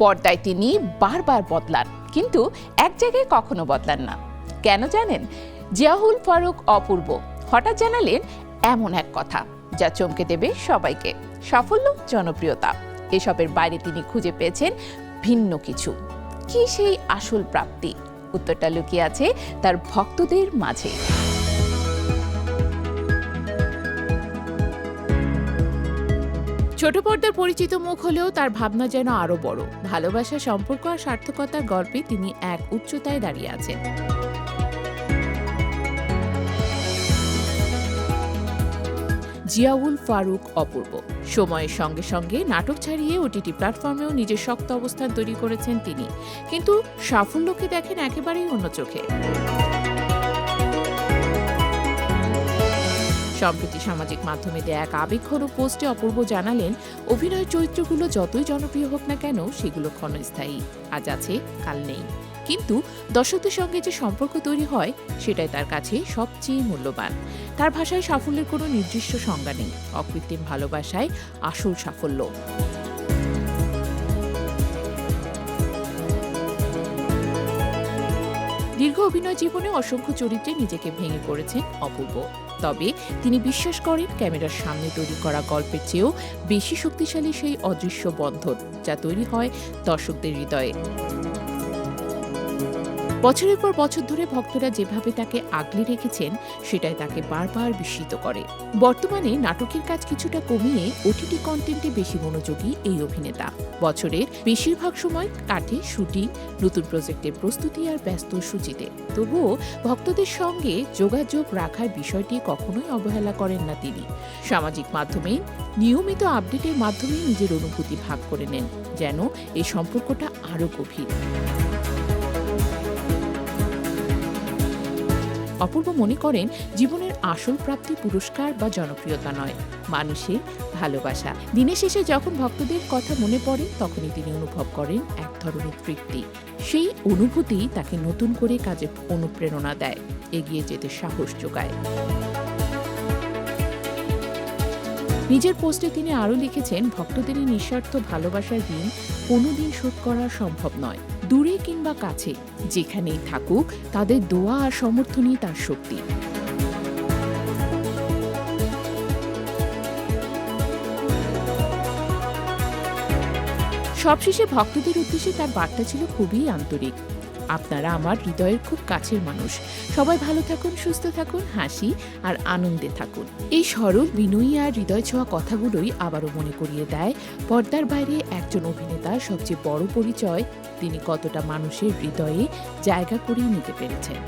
পর্দায় তিনি বারবার বদলান, কিন্তু এক জায়গায় কখনো বদলান না। কেন জানেন? জিয়াউল ফারুক অপূর্ব হঠাৎ জানালেন এমন এক কথা যা চমকে দেবে সবাইকে। সাফল্য, জনপ্রিয়তা, এসবের বাইরে তিনি খুঁজে পেয়েছেন ভিন্ন কিছু। কি সেই আসল প্রাপ্তি? উত্তরটা লুকিয়ে আছে তার ভক্তদের মাঝে। ছোট পর্দার পরিচিত মুখ হলেও তার ভাবনা যেন আরো বড়। ভালোবাসা, সম্পর্ক আর সার্থকতার গল্পে তিনি এক উচ্চতায় দাঁড়িয়ে আছেন। জিয়াউল ফারুক অপূর্ব সময়ের সঙ্গে সঙ্গে নাটক ছাড়িয়ে ওটিটি প্ল্যাটফর্মেও নিজের শক্ত অবস্থান তৈরি করেছেন তিনি, কিন্তু সাফল্যকে দেখেন একেবারেই অন্য চোখে। সম্প্রতি সামাজিক মাধ্যমে দেয়া এক আবেগঘন পোস্টে অপূর্ব জানালেন, অভিনয়ের চরিত্রগুলো যতই জনপ্রিয় হোক না কেন, সেগুলো ক্ষণস্থায়ী। আজ আছে, কাল নেই। কিন্তু দর্শকদের সঙ্গে যে সম্পর্ক তৈরি হয়, সেটাই তার কাছে সবচেয়ে মূল্যবান। তার ভাষায় সাফল্যের কোনো নির্দিষ্ট সংজ্ঞা নেই, অকৃত্রিম ভালোবাসায় আসল সাফল্য। দীর্ঘ অভিনয় জীবনে অসংখ্য চরিত্রে নিজেকে ভেঙে পড়েছেন অপূর্ব। তবে তিনি বিশ্বাস করেন, ক্যামেরার সামনে তৈরি করা গল্পের চেয়েও বেশি শক্তিশালী সেই অদৃশ্য বন্ধন যা তৈরি হয় দর্শকদের হৃদয়ে। বছরের পর বছর ধরে ভক্তরা যেভাবে তাকে আগলে রেখেছেন, সেটাই তাকে বারবার বিস্মিত করে। বর্তমানে নাটকের কাজ কিছুটা কমিয়ে ওটিটি কন্টেন্টে বেশি মনোযোগী এই অভিনেতা। বছরের বেশিরভাগ সময় কাটে শুটিং, নতুন প্রজেক্টের প্রস্তুতি আর ব্যস্ত সূচিতে। তবুও ভক্তদের সঙ্গে যোগাযোগ রাখার বিষয়টি কখনোই অবহেলা করেন না তিনি। সামাজিক মাধ্যমে নিয়মিত আপডেটের মাধ্যমে নিজের অনুভূতি ভাগ করে নেন, যেন এই সম্পর্কটা আরও গভীর। অপূর্ব মনে করেন, জীবনের আসল প্রাপ্তি পুরস্কার বা জনপ্রিয়তা নয়, মানুষের ভালোবাসা। দিনের শেষে যখন ভক্তদের কথা মনে পড়ে, তখনই তিনি অনুভব করেন এক ধরনের তৃপ্তি। সেই অনুভূতি তাকে নতুন করে কাজে অনুপ্রেরণা দেয়, এগিয়ে যেতে সাহস যোগায়। নিজের পোস্টে তিনি আরও লিখেছেন, ভক্তদের এই নিঃস্বার্থ ভালোবাসার ঋণ কোনোদিন শোধ করা সম্ভব নয়। দূরে কিংবা কাছে, যেখানেই থাকুক, তাদের দোয়া আর সমর্থনই তার শক্তি। সবশেষে ভক্তদের উদ্দেশ্যে তার বার্তা ছিল খুবই আন্তরিক। আপনারা আমার হৃদয়ের খুব কাছের মানুষ। সবাই ভালো থাকুন, সুস্থ থাকুন, হাসি আর আনন্দে থাকুন। এই সরল, বিনয়ী আর হৃদয় ছোঁয়া কথাগুলোই আবারও মনে করিয়ে দেয়, পর্দার বাইরে একজন অভিনেতার সবচেয়ে বড় পরিচয় তিনি কতটা মানুষের হৃদয়ে জায়গা করে নিতে পেরেছেন।